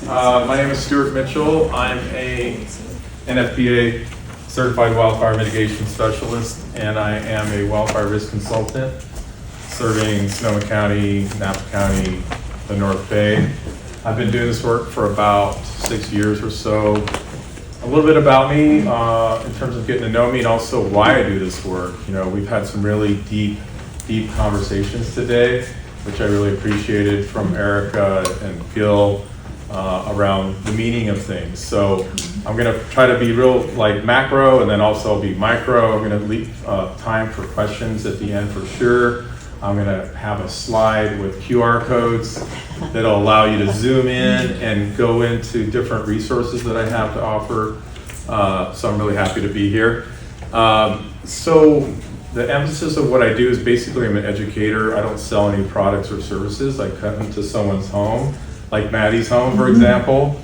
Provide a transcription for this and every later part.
My name is Stuart Mitchell. I'm a NFPA certified wildfire mitigation specialist, and I am a wildfire risk consultant serving Sonoma County, Napa County, the North Bay. I've been doing this work for about 6 years or so. A little bit about me in terms of getting to know me and also why I do this work. You know, we've had some really deep conversations today, which I really appreciated from Erica and Gil around the meaning of things. So I'm going to try to be real like macro and then also be micro. I'm going to leave time for questions at the end for sure. I'm going to have a slide with QR codes that'll allow you to zoom in and go into different resources that I have to offer. So I'm really happy to be here. So the emphasis of what I do is basically I'm an educator. I don't sell any products or services. I come into someone's home, like Maddie's home, for example,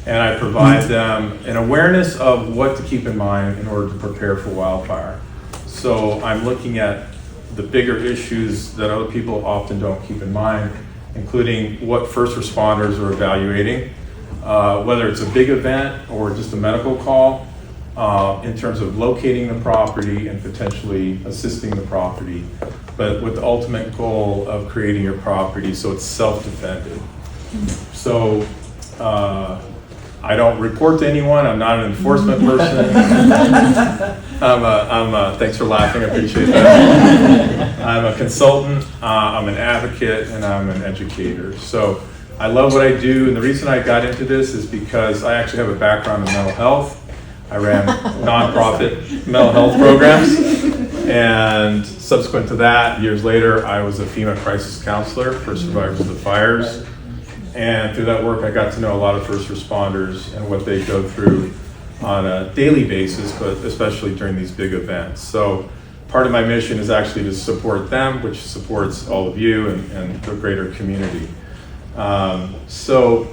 and I provide them an awareness of what to keep in mind in order to prepare for wildfire. So I'm looking at the bigger issues that other people often don't keep in mind, including what first responders are evaluating, whether it's a big event or just a medical call, in terms of locating the property and potentially assisting the property, but with the ultimate goal of creating your property so it's self-defended. So I don't report to anyone. I'm not an enforcement person. Thanks for laughing, I appreciate that. I'm a consultant, I'm an advocate, and I'm an educator. So I love what I do, and the reason I got into this is because I actually have a background in mental health. I ran nonprofit mental health programs, and subsequent to that, years later, I was a FEMA crisis counselor for survivors of the fires. And through that work, I got to know a lot of first responders and what they go through on a daily basis, but especially during these big events. So part of my mission is actually to support them, which supports all of you and the greater community. So,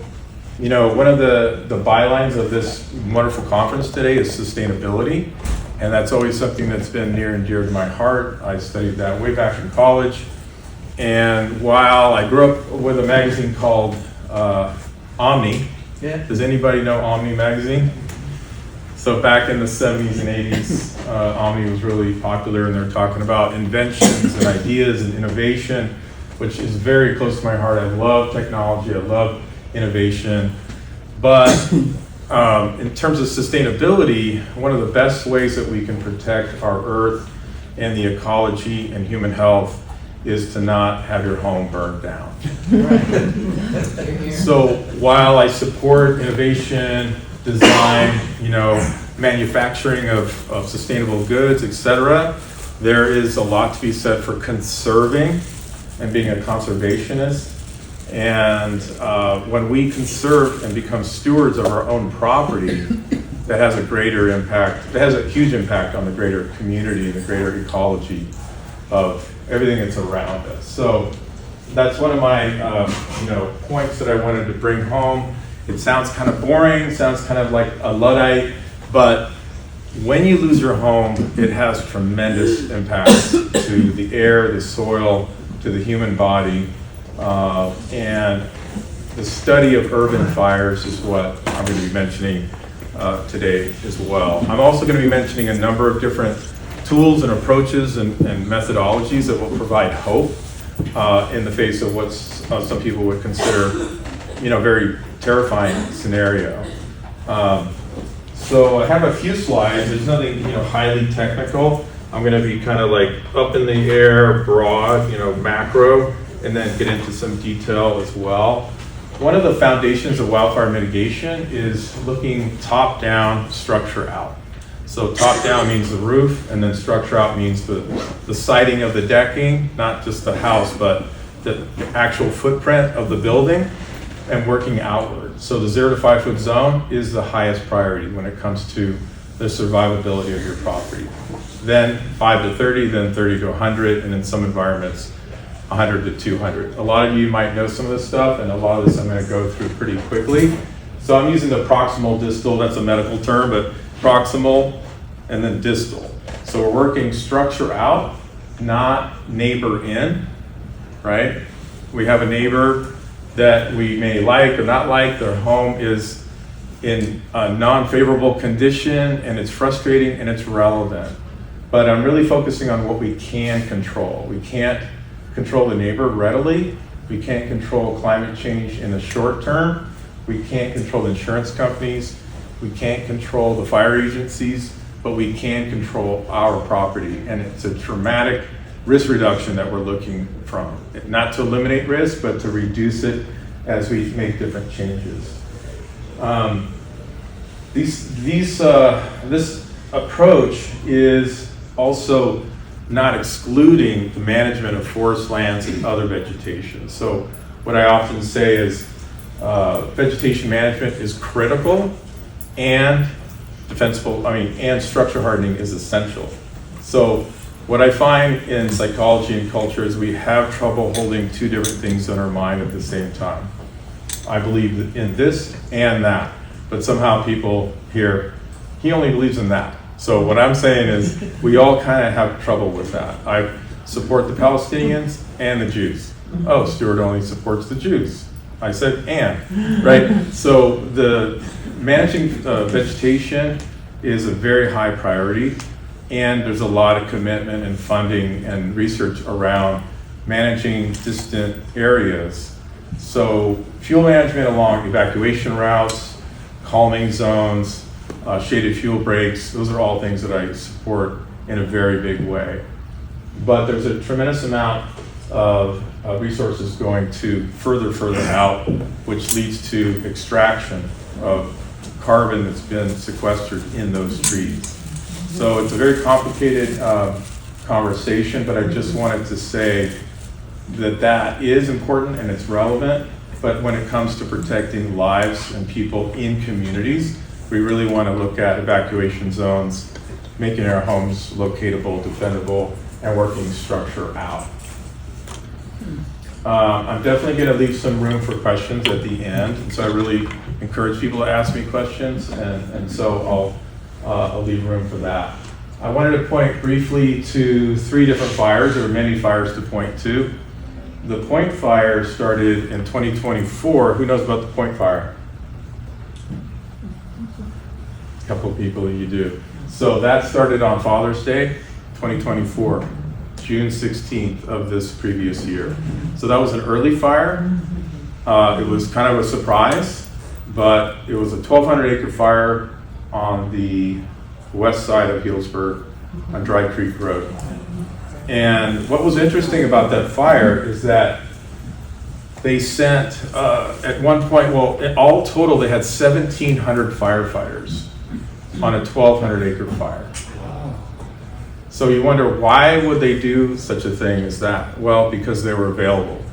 you know, one of the bylines of this wonderful conference today is sustainability. And that's always something that's been near and dear to my heart. I studied that way back in college. And while I grew up with a magazine called Omni. Yeah. Does anybody know Omni magazine? So back in the 70s and 80s, Omni was really popular, and they're talking about inventions and ideas and innovation, which is very close to my heart. I love technology, I love innovation, but in terms of sustainability, one of the best ways that we can protect our earth and the ecology and human health is to not have your home burned down. So while I support innovation, design, you know, manufacturing of sustainable goods, etc., there is a lot to be said for conserving and being a conservationist. And when we conserve and become stewards of our own property, that has a greater impact, that has a huge impact on the greater community and the greater ecology of everything that's around us. So that's one of my points that I wanted to bring home. It sounds kind of boring, sounds kind of like a Luddite, but when you lose your home, it has tremendous impacts to the air, the soil, to the human body, and the study of urban fires is what I'm going to be mentioning today as well. I'm also going to be mentioning a number of different tools and approaches and methodologies that will provide hope in the face of what some people would consider, very terrifying scenario. So I have a few slides. There's nothing, highly technical. I'm going to be kind of like up in the air, broad, macro, and then get into some detail as well. One of the foundations of wildfire mitigation is looking top down, structure out. So top down means the roof, and then structure out means the siding of the decking, not just the house, but the actual footprint of the building, and working outward. So the 0 to 5 foot zone is the highest priority when it comes to the survivability of your property. Then 5 to 30, then 30 to 100, and in some environments, 100 to 200. A lot of you might know some of this stuff, and a lot of this I'm going to go through pretty quickly. So I'm using the proximal distal, that's a medical term, but proximal and then distal. So we're working structure out, not neighbor in, right? We have a neighbor that we may like or not like. Their home is in a non-favorable condition, and it's frustrating and it's relevant. But I'm really focusing on what we can control. We can't control the neighbor readily. We can't control climate change in the short term. We can't control insurance companies. We can't control the fire agencies, but we can control our property. And it's a dramatic risk reduction that we're looking from. Not to eliminate risk, but to reduce it as we make different changes. This approach is also not excluding the management of forest lands and other vegetation. So what I often say is vegetation management is critical, and and structure hardening is essential. So what I find in psychology and culture is we have trouble holding two different things in our mind at the same time. I believe in this and that, but somehow people hear, he only believes in that. So what I'm saying is we all kind of have trouble with that. I support the Palestinians and the Jews. Oh, Stuart only supports the Jews. I said and, right? So the managing vegetation is a very high priority, and there's a lot of commitment and funding and research around managing distant areas. So fuel management along evacuation routes, calming zones, shaded fuel breaks, those are all things that I support in a very big way. But there's a tremendous amount of resources going to further out, which leads to extraction of carbon that's been sequestered in those trees. So it's a very complicated conversation, but I just wanted to say that that is important and it's relevant, but when it comes to protecting lives and people in communities, we really want to look at evacuation zones, making our homes locatable, defendable, and working structure out. I'm definitely going to leave some room for questions at the end, and so I really encourage people to ask me questions, and so I'll leave room for that. I wanted to point briefly to 3 different fires. There were many fires to point to. The Point Fire started in 2024. Who knows about the Point Fire? A couple of people, you do. So that started on Father's Day, 2024. June 16th of this previous year. So that was an early fire. It was kind of a surprise, but it was a 1,200 acre fire on the west side of Healdsburg on Dry Creek Road. And what was interesting about that fire is that they sent, at one point, well, all total, they had 1,700 firefighters on a 1,200 acre fire. So you wonder, why would they do such a thing as that? Well, because they were available.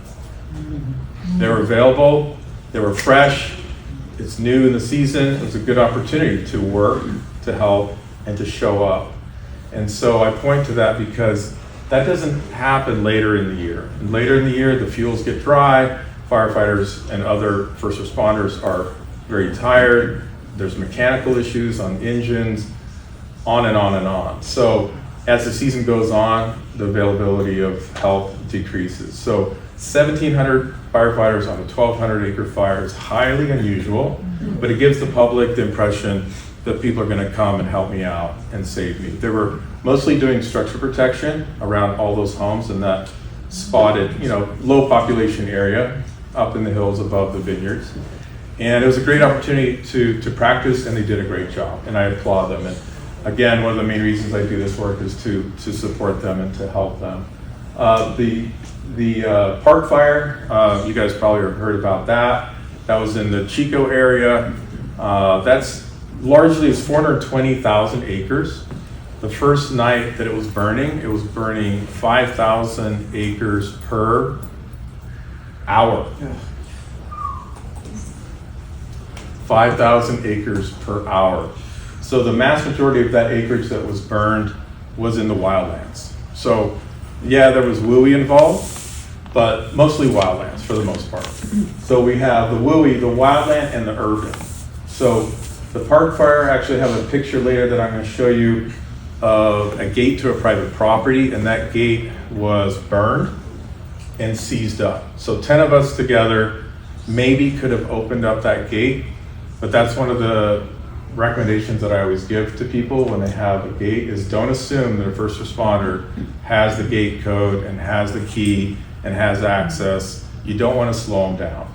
They were available, they were fresh, it's new in the season, it was a good opportunity to work, to help, and to show up. And so I point to that because that doesn't happen later in the year. And later in the year, the fuels get dry, firefighters and other first responders are very tired, there's mechanical issues on engines, on and on and on. So as the season goes on, the availability of help decreases. So 1,700 firefighters on a 1,200 acre fire is highly unusual, but it gives the public the impression that people are going to come and help me out and save me. They were mostly doing structure protection around all those homes in that spotted, low population area up in the hills above the vineyards. And it was a great opportunity to practice, and they did a great job, and I applaud them. And again, one of the main reasons I do this work is to support them and to help them. The park fire, you guys probably have heard about that. That was in the Chico area. That's largely, it's 420,000 acres. The first night that it was burning 5,000 acres per hour. 5,000 acres per hour. So the mass majority of that acreage that was burned was in the wildlands. So yeah, there was WUI involved, but mostly wildlands for the most part. So we have the WUI, the wildland, and the urban. So the park fire, actually have a picture later that I'm going to show you of a gate to a private property, and that gate was burned and seized up. So 10 of us together maybe could have opened up that gate, but that's one of the recommendations that I always give to people when they have a gate is don't assume that a first responder has the gate code and has the key and has access. You don't want to slow them down.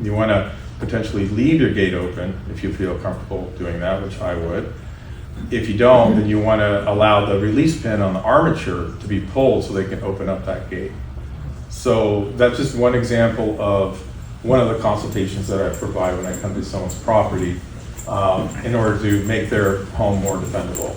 You want to potentially leave your gate open if you feel comfortable doing that, which I would. If you don't, then you want to allow the release pin on the armature to be pulled so they can open up that gate. So that's just one example of one of the consultations that I provide when I come to someone's property in order to make their home more defendable.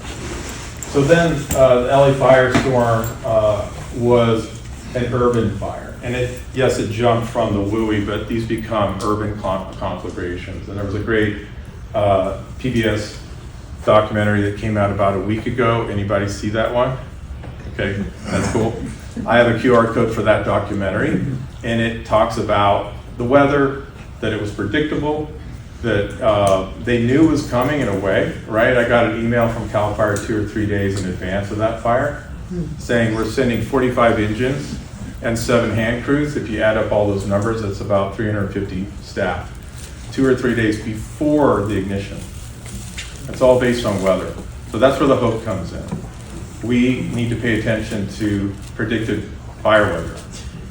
So then the LA firestorm was an urban fire. And yes, it jumped from the WUI, but these become urban conflagrations. And there was a great PBS documentary that came out about a week ago. Anybody see that one? Okay, that's cool. I have a QR code for that documentary, and it talks about the weather, that it was predictable, that they knew it was coming in a way, right? I got an email from CAL FIRE 2 or 3 days in advance of that fire saying we're sending 45 engines and 7 hand crews. If you add up all those numbers, that's about 350 staff, 2 or 3 days before the ignition. It's all based on weather. So that's where the hope comes in. We need to pay attention to predicted fire weather.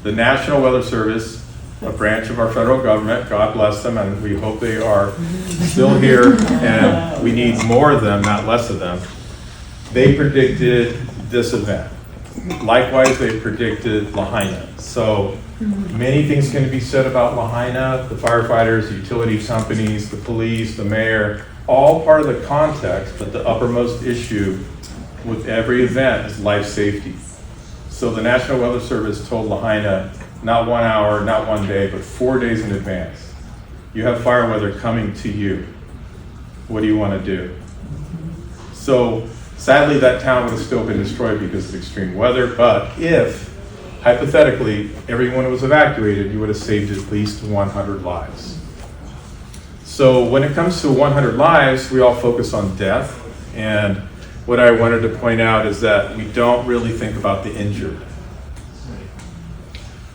The National Weather Service, a branch of our federal government, God bless them, and we hope they are still here, and we need more of them, not less of them. They predicted this event. Likewise, they predicted Lahaina. So many things can be said about Lahaina, the firefighters, the utility companies, the police, the mayor, all part of the context, but the uppermost issue with every event is life safety. So the National Weather Service told Lahaina, not 1 hour, not 1 day, but 4 days in advance. You have fire weather coming to you. What do you want to do? So sadly, that town would have still been destroyed because of extreme weather, but if, hypothetically, everyone was evacuated, you would have saved at least 100 lives. So when it comes to 100 lives, we all focus on death, and what I wanted to point out is that we don't really think about the injured.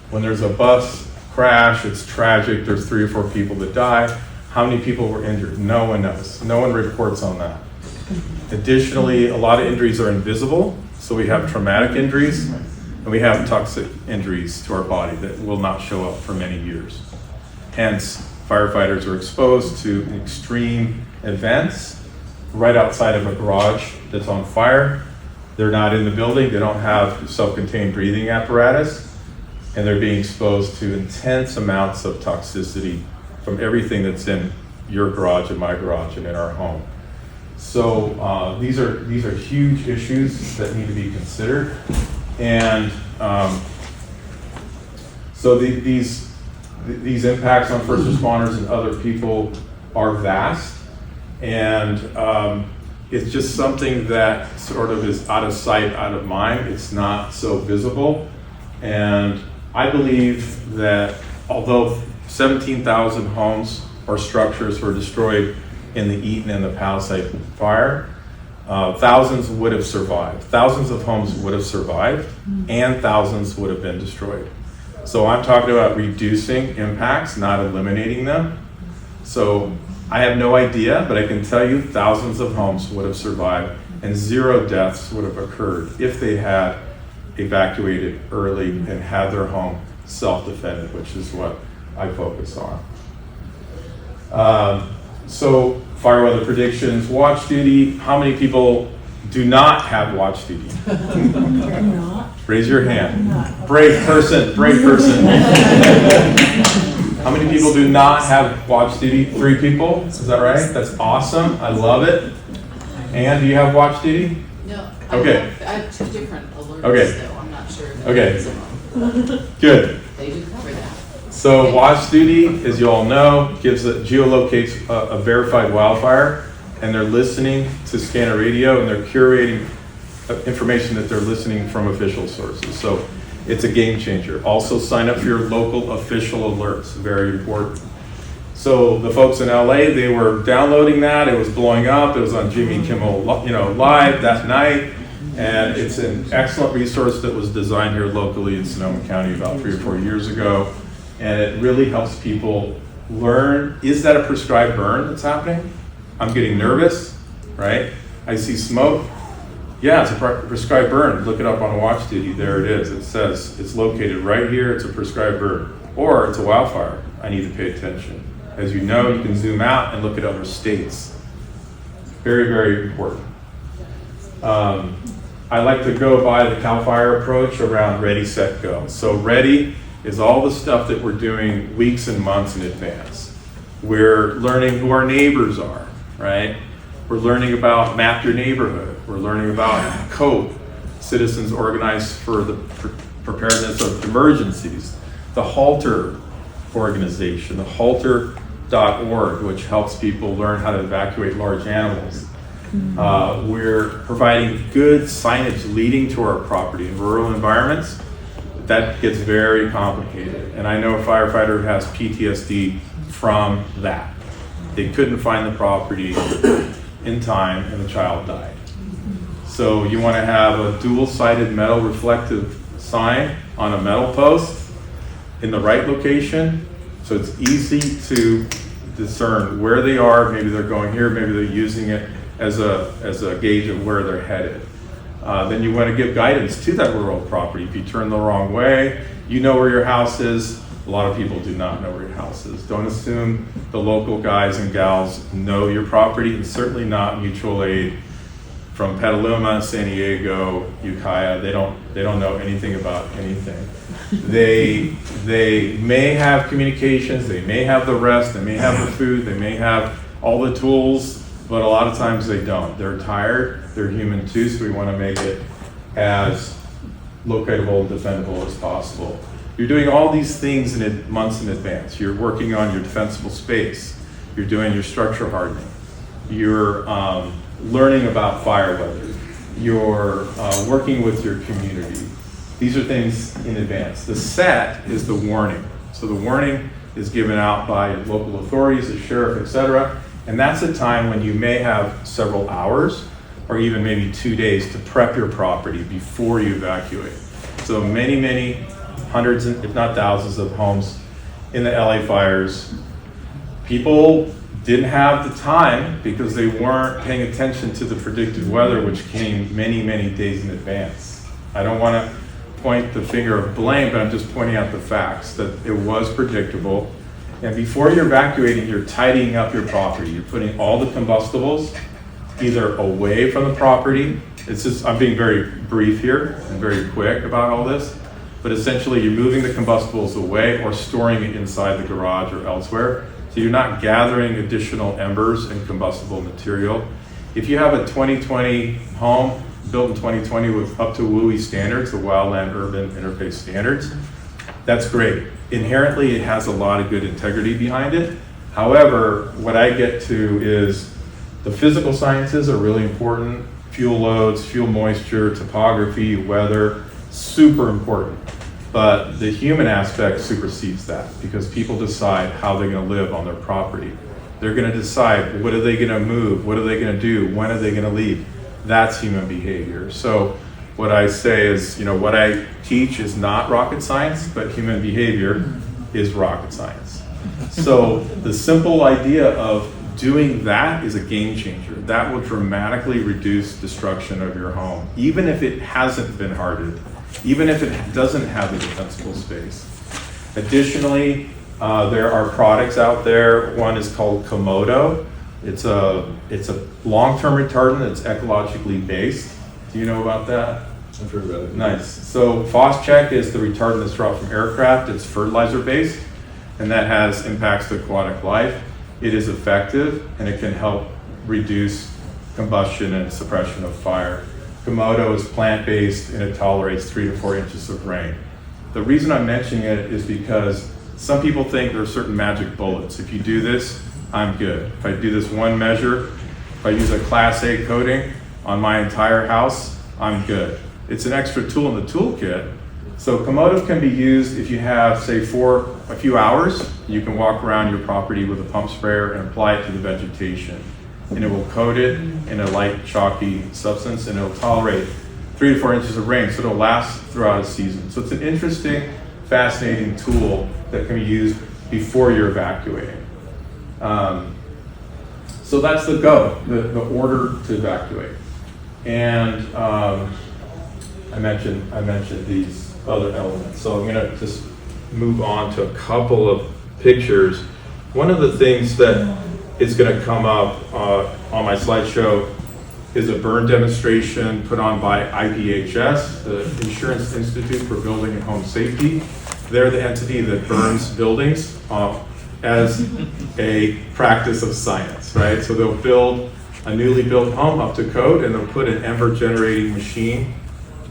When there's a bus crash, it's tragic, there's 3 or 4 people that die. How many people were injured? No one knows. No one reports on that. Additionally, a lot of injuries are invisible, so we have traumatic injuries, and we have toxic injuries to our body that will not show up for many years. Hence, firefighters are exposed to extreme events right outside of a garage that's on fire. They're not in the building, they don't have self-contained breathing apparatus, and they're being exposed to intense amounts of toxicity from everything that's in your garage and my garage and in our home. So these are huge issues that need to be considered, and so these impacts on first responders and other people are vast, and it's just something that sort of is out of sight, out of mind. It's not so visible, and I believe that although 17,000 homes or structures were destroyed in the Eaton and the Palisade fire, thousands would have survived. Thousands of homes would have survived, and thousands would have been destroyed. So I'm talking about reducing impacts, not eliminating them. So I have no idea, but I can tell you thousands of homes would have survived, and 0 deaths would have occurred if they had evacuated early and had their home self-defended, which is what I focus on. So fire weather predictions, watch duty. How many people do not have watch duty? Raise your hand. Brave person, brave person. How many people do not have watch duty? 3 people, is that right? That's awesome, I love it. And do you have watch duty? No. Okay. I have 2 different alerts, Okay. so I'm not sure. Okay. Good. They do cover that. So watch duty, as you all know, geolocates a verified wildfire, and they're listening to scanner radio, and they're curating information that they're listening from official sources. So it's a game changer. Also sign up for your local official alerts, very important. So the folks in LA, they were downloading that, it was blowing up, it was on Jimmy Kimmel Live that night, and it's an excellent resource that was designed here locally in Sonoma County about 3 or 4 years ago. And it really helps people learn, is that a prescribed burn that's happening? I'm getting nervous, right? I see smoke. Yeah, it's a prescribed burn. Look it up on watch duty. There it is. It says it's located right here. It's a prescribed burn. Or it's a wildfire. I need to pay attention. As you know, you can zoom out and look at other states. Very, very important. I like to go by the CAL FIRE approach around ready, set, go. So ready is all the stuff that we're doing weeks and months in advance. We're learning who our neighbors are, right? We're learning about Map Your Neighborhood. We're learning about COPE, Citizens Organized for the Preparedness of Emergencies. The Halter organization, the halter.org, which helps people learn how to evacuate large animals. We're providing good signage leading to our property in rural environments. That gets very complicated. And I know a firefighter who has PTSD from that. They couldn't find the property in time and the child died. So you want to have a dual-sided metal reflective sign on a metal post in the right location, so it's easy to discern where they are. Maybe they're going here, maybe they're using it as a gauge of where they're headed. Then you want to give guidance to that rural property. If you turn the wrong way, you know where your house is. A lot of people do not know where your house is. Don't assume the local guys and gals know your property, and certainly not mutual aid from Petaluma, San Diego, Ukiah. They don't know anything about anything. They may have communications, they may have the rest, they may have the food, they may have all the tools, but a lot of times they don't. They're tired, they're human too, so we want to make it as locatable and defendable as possible. You're doing all these things months in advance. You're working on your defensible space. You're doing your structure hardening. You're learning about fire weather. You're working with your community. These are things in advance. The set is the warning. So the warning is given out by local authorities, the sheriff, etc. And that's a time when you may have several hours or even maybe 2 days to prep your property before you evacuate. So many hundreds, if not thousands of homes in the LA fires, people didn't have the time because they weren't paying attention to the predicted weather, which came many days in advance. I don't want to point the finger of blame, but I'm just pointing out the facts that it was predictable. And before you're evacuating, you're tidying up your property. You're putting all the combustibles either away from the property. It's just, I'm being very brief here and very quick about all this, but essentially you're moving the combustibles away or storing it inside the garage or elsewhere. So you're not gathering additional embers and combustible material. If you have a 2020 home built in 2020 with up to WUI standards, the Wildland Urban Interface Standards, that's great. Inherently, it has a lot of good integrity behind it. However, what I get to is the physical sciences are really important. Fuel loads, fuel moisture, topography, weather, super important. But the human aspect supersedes that because people decide how they're going to live on their property. They're going to decide what are they going to move, what are they going to do, when are they going to leave. That's human behavior. So what I say is, what I teach is not rocket science, but human behavior is rocket science. So the simple idea of doing that is a game changer. That will dramatically reduce destruction of your home, even if it hasn't been hardened, even if it doesn't have the defensible space. Additionally, there are products out there. One is called Komodo. It's a long-term retardant. It's ecologically based. Do you know about that? I've heard about it. Nice. So Phosgene is the retardant that's dropped from aircraft. It's fertilizer-based, and that has impacts to aquatic life. It is effective, and it can help reduce combustion and suppression of fire. Komodo is plant-based, and it tolerates 3 to 4 inches of rain. The reason I'm mentioning it is because some people think there are certain magic bullets. If you do this, I'm good. If I do this one measure, if I use a Class A coating on my entire house, I'm good. It's an extra tool in the toolkit. So Komodo can be used if you have, say, for a few hours. You can walk around your property with a pump sprayer and apply it to the vegetation. And it will coat it in a light, chalky substance, and it'll tolerate 3 to 4 inches of rain, so it'll last throughout a season. So it's an interesting fascinating tool that can be used before you're evacuating. So that's the go, the order to evacuate. And I mentioned these other elements. So I'm gonna just move on to a couple of pictures. One of the things that is gonna come up on my slideshow is a burn demonstration put on by IPHS, the Insurance Institute for Building and Home Safety. They're the entity that burns buildings as a practice of science, right? So they'll build a newly built home up to code, and they'll put an ember generating machine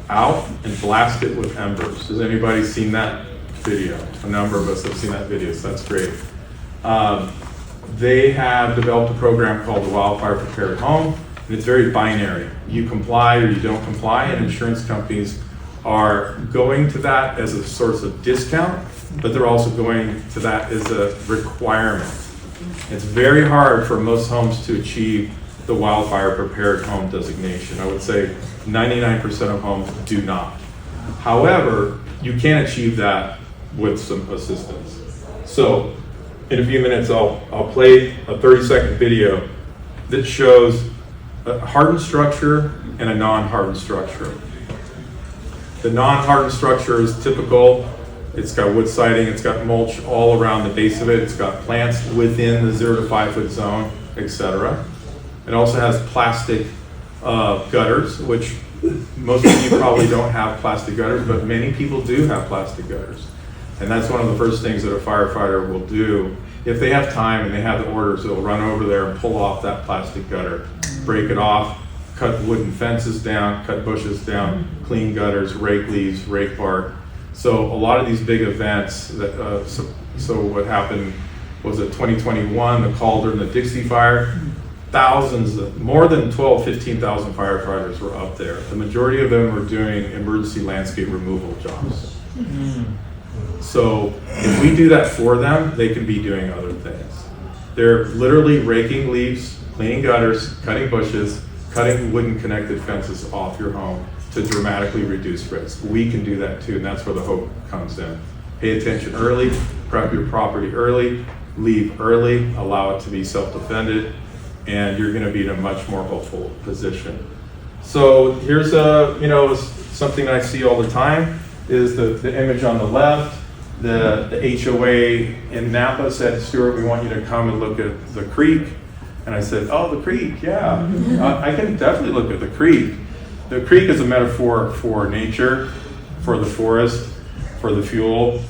out and blast it with embers. Has anybody seen that video? A number of us have seen that video, so that's great. They have developed a program called the Wildfire Prepared Home, and it's very binary. You comply or you don't comply, and insurance companies are going to that as a source of discount, but they're also going to that as a requirement. It's very hard for most homes to achieve the Wildfire Prepared Home designation. I would say 99% of homes do not. However, you can achieve that with some assistance. So in a few minutes, I'll play a 30-second video that shows a hardened structure and a non-hardened structure. The non-hardened structure is typical. It's got wood siding, it's got mulch all around the base of it, it's got plants within the 0 to 5 foot zone, etc. It also has plastic gutters, which most of you probably don't have plastic gutters, but many people do have plastic gutters. And that's one of the first things that a firefighter will do. If they have time and they have the orders, they'll run over there and pull off that plastic gutter, break it off, cut wooden fences down, cut bushes down, clean gutters, rake leaves, rake bark. So a lot of these big events, that, so what happened was it 2021, the Calder and the Dixie Fire, more than 15,000 firefighters were up there. The majority of them were doing emergency landscape removal jobs. So if we do that for them, they can be doing other things. They're literally raking leaves, cleaning gutters, cutting bushes, cutting wooden connected fences off your home to dramatically reduce risk. We can do that too, and that's where the hope comes in. Pay attention early, prep your property early, leave early, allow it to be self-defended, and you're gonna be in a much more hopeful position. So here's something I see all the time is the image on the left. The HOA in Napa said, Stuart, we want you to come and look at the creek. And I said, oh, the creek, yeah. I can definitely look at the creek. The creek is a metaphor for nature, for the forest, for the fuel.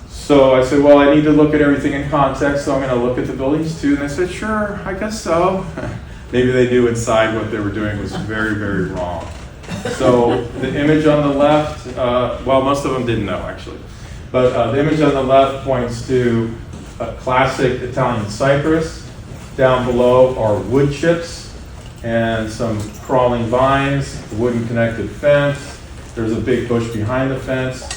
So I said, well, I need to look at everything in context, so I'm going to look at the buildings too. And they said, sure, I guess so. Maybe they knew inside what they were doing was very, very wrong. So the image on the left, well, most of them didn't know actually. But the image on the left points to a classic Italian cypress. Down below are wood chips and some crawling vines, wooden connected fence. There's a big bush behind the fence.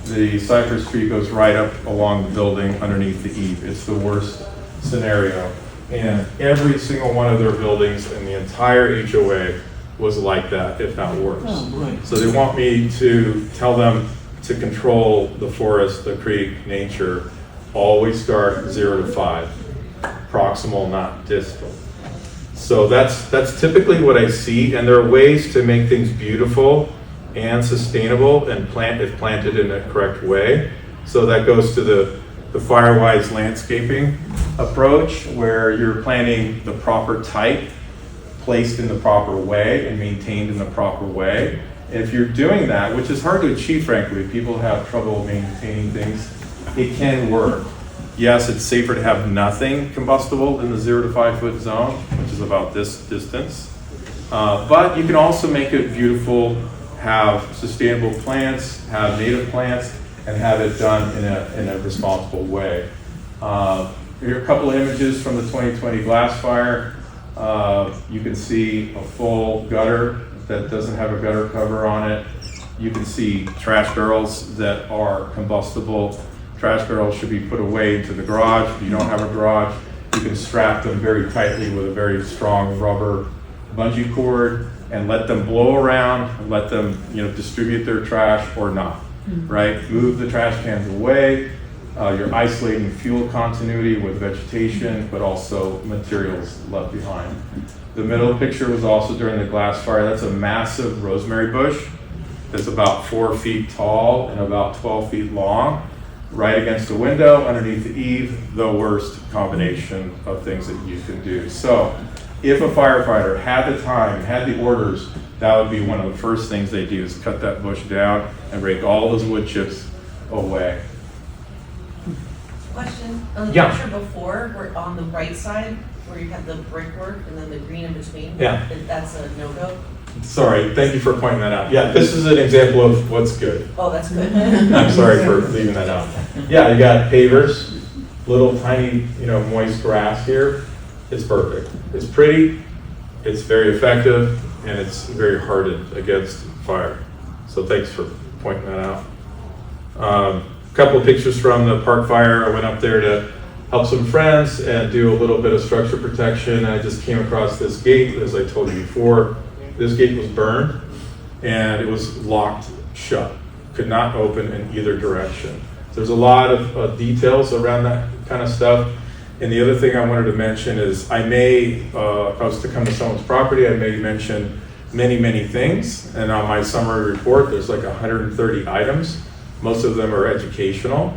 The cypress tree goes right up along the building underneath the eave. It's the worst scenario. And every single one of their buildings in the entire HOA was like that, if not worse. Oh, so they want me to tell them to control the forest, the creek, nature. Always start 0 to 5. Proximal, not distal. So that's typically what I see, and there are ways to make things beautiful and sustainable and if planted in a correct way. So that goes to the FireWise landscaping approach, where you're planting the proper type, placed in the proper way, and maintained in the proper way. If you're doing that, which is hard to achieve, frankly, people have trouble maintaining things, it can work. Yes, it's safer to have nothing combustible in the 0 to 5 foot zone, which is about this distance. But you can also make it beautiful, have sustainable plants, have native plants, and have it done in a responsible way. Here are a couple of images from the 2020 glass fire. You can see a full gutter that doesn't have a gutter cover on it. You can see trash barrels that are combustible. Trash barrels should be put away into the garage. If you don't have a garage, you can strap them very tightly with a very strong rubber bungee cord and let them blow around and let them distribute their trash or not. right? Move the trash cans away. You're isolating fuel continuity with vegetation, but also materials left behind. The middle picture was also during the glass fire. That's a massive rosemary bush that's about 4 feet tall and about 12 feet long, right against the window, underneath the eave, the worst combination of things that you can do. So if a firefighter had the time, had the orders, that would be one of the first things they do, is cut that bush down and rake all those wood chips away. Question, on the Yeah. picture before, where on the right side, where you had the brickwork and then the green in between? Yeah. That's a no-go? Sorry, thank you for pointing that out. Yeah, this is an example of what's good. Oh, that's good. I'm sorry for leaving that out. Yeah, you got pavers, little tiny, moist grass here. It's perfect. It's pretty, it's very effective, and it's very hardened against fire. So thanks for pointing that out. Couple of pictures from the park fire. I went up there to help some friends and do a little bit of structure protection. I just came across this gate, as I told you before. This gate was burned and it was locked shut. Could not open in either direction. There's a lot of details around that kind of stuff. And the other thing I wanted to mention is I may, if I was to come to someone's property, I may mention many, many things. And on my summary report, there's like 130 items. Most of them are educational.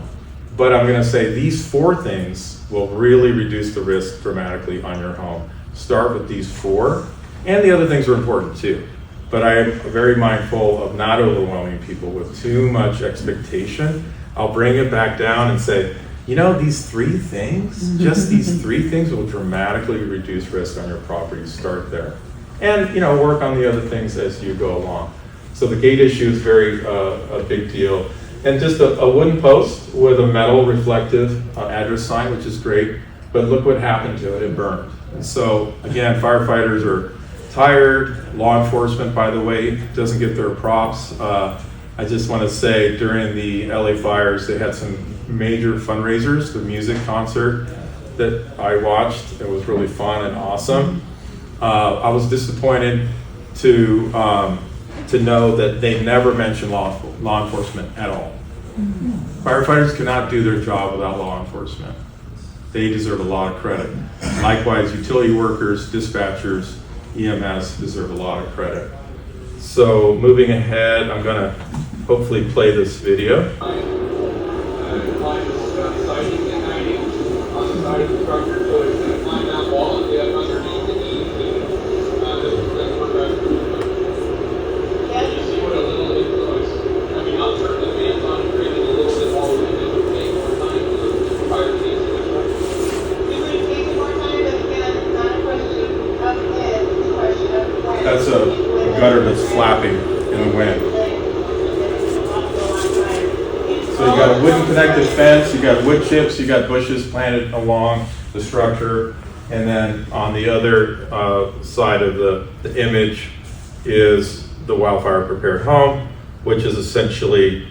But I'm going to say these 4 things will really reduce the risk dramatically on your home. Start with these 4. And the other things are important too. But I am very mindful of not overwhelming people with too much expectation. I'll bring it back down and say, these 3 things, just these 3 things will dramatically reduce risk on your property. Start there. And, work on the other things as you go along. So the gate issue is very a big deal. And just a wooden post with a metal reflective address sign, which is great. But look what happened to it. It burned. And so, again, firefighters are tired. Law enforcement, by the way, doesn't get their props. I just want to say during the LA fires, they had some major fundraisers, the music concert that I watched. It was really fun and awesome. I was disappointed to know that they never mentioned law enforcement at all. Firefighters cannot do their job without law enforcement. They deserve a lot of credit. Likewise, utility workers, dispatchers, EMS deserve a lot of credit. So moving ahead, I'm going to hopefully play this video. That's a gutter that's flapping in the wind. So you got a wooden connected fence, you got wood chips, you got bushes planted along the structure, and then on the other side of the image is the wildfire prepared home, which is essentially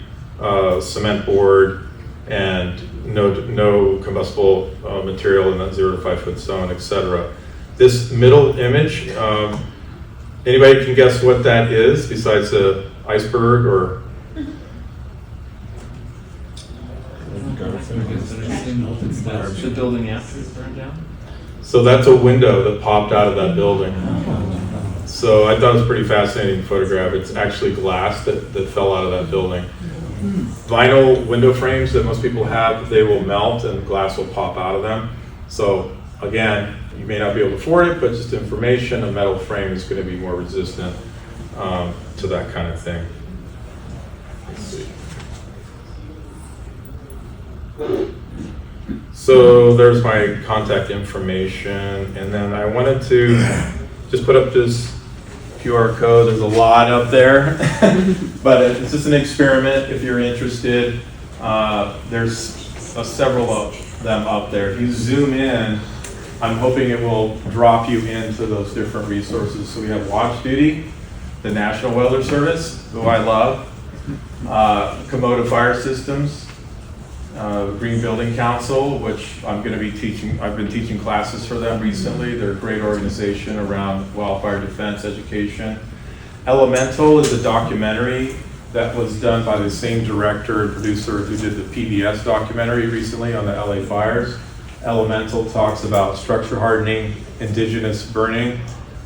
cement board and no combustible material in that 0 to 5 foot zone, etc. This middle image, anybody can guess what that is besides the iceberg or? The building after it's burned down? So that's a window that popped out of that building. So I thought it was pretty fascinating photograph. It's actually glass that fell out of that building. Vinyl window frames that most people have, they will melt and glass will pop out of them. So again, you may not be able to afford it, but just information, a metal frame is going to be more resistant to that kind of thing. Let's see. So there's my contact information, and then I wanted to just put up this QR code. There's a lot up there, but it's just an experiment if you're interested. There's several of them up there. If you zoom in, I'm hoping it will drop you into those different resources. So we have Watch Duty, the National Weather Service, who I love, Komodo Fire Systems, Green Building Council, which I'm going to be teaching. I've been teaching classes for them recently. They're a great organization around wildfire defense education. Elemental is a documentary that was done by the same director and producer who did the PBS documentary recently on the LA fires. Elemental talks about structure hardening, indigenous burning,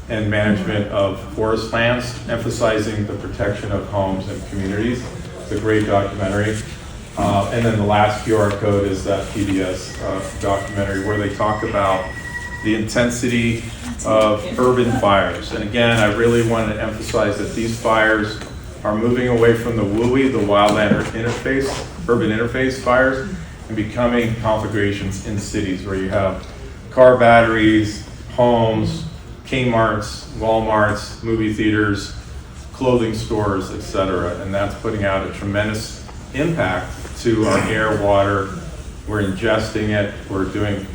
and management of forest lands, emphasizing the protection of homes and communities. It's a great documentary. And then the last QR code is that PBS documentary where they talk about the intensity of urban fires. And again, I really want to emphasize that these fires are moving away from the WUI, the wildland interface, urban interface fires, and becoming conflagrations in cities where you have car batteries, homes, Kmart's, Walmart's, movie theaters, clothing stores, etc. And that's putting out a tremendous impact to our air, water. We're ingesting it,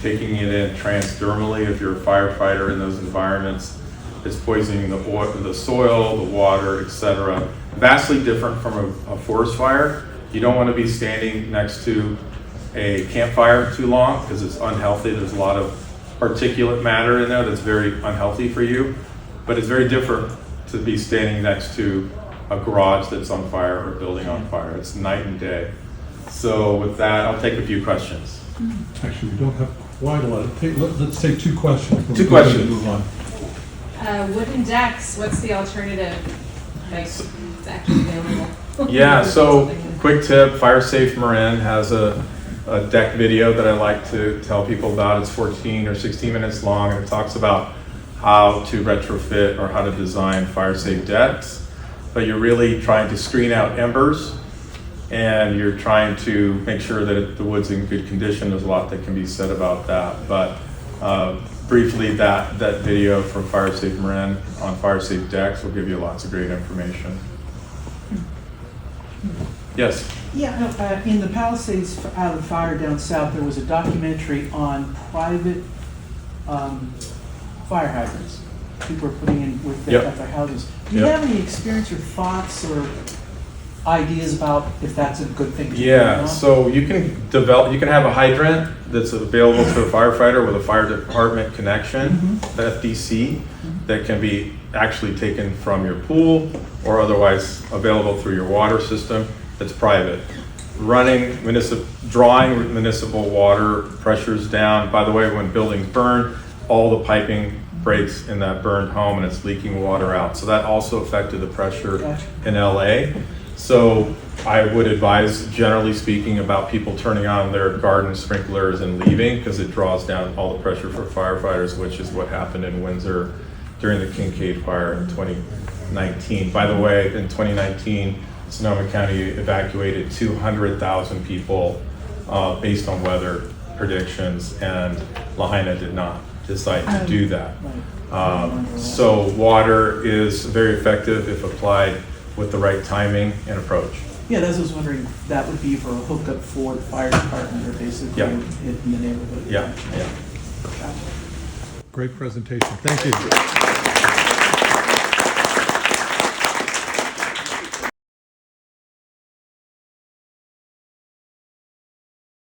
taking it in transdermally if you're a firefighter in those environments. It's poisoning the soil, the water, etc. Vastly different from a forest fire. You don't want to be standing next to a campfire too long because it's unhealthy. There's a lot of particulate matter in there that's very unhealthy for you. But it's very different to be standing next to a garage that's on fire or a building on fire. It's night and day. So with that, I'll take a few questions. Actually, we don't have quite a lot. Let's take 2 questions. Two questions. Move on. Wooden decks, what's the alternative that's actually available? Yeah, so quick tip, Fire Safe Marin has a deck video that I like to tell people about. It's 14 or 16 minutes long, and it talks about how to retrofit or how to design fire safe decks. But you're really trying to screen out embers, and you're trying to make sure that the wood's in good condition. There's a lot that can be said about that, but briefly, that video from Fire Safe Marin on fire safe decks will give you lots of great information. Yes? Yeah, no, in the Palisades fire down south, there was a documentary on private fire hydrants. People are putting in with their, at their houses. Do you have any experience or thoughts or ideas about if that's a good thing to do? Yeah, so you can have a hydrant that's available to a firefighter with a fire department connection, the FDC, that can be actually taken from your pool or otherwise available through your water system that's private. Drawing municipal water pressures down. By the way, when buildings burn, all the piping breaks in that burned home and it's leaking water out. So that also affected the pressure in LA. So I would advise, generally speaking, about people turning on their garden sprinklers and leaving because it draws down all the pressure for firefighters, which is what happened in Windsor during the Kincaid fire in 2019. By the way, in 2019, Sonoma County evacuated 200,000 people based on weather predictions, and Lahaina did not decide to do that. So water is very effective if applied with the right timing and approach. Yeah, that's what I was wondering if that would be for a hookup for the fire department or basically in the neighborhood. Yeah. Great presentation. Thank you.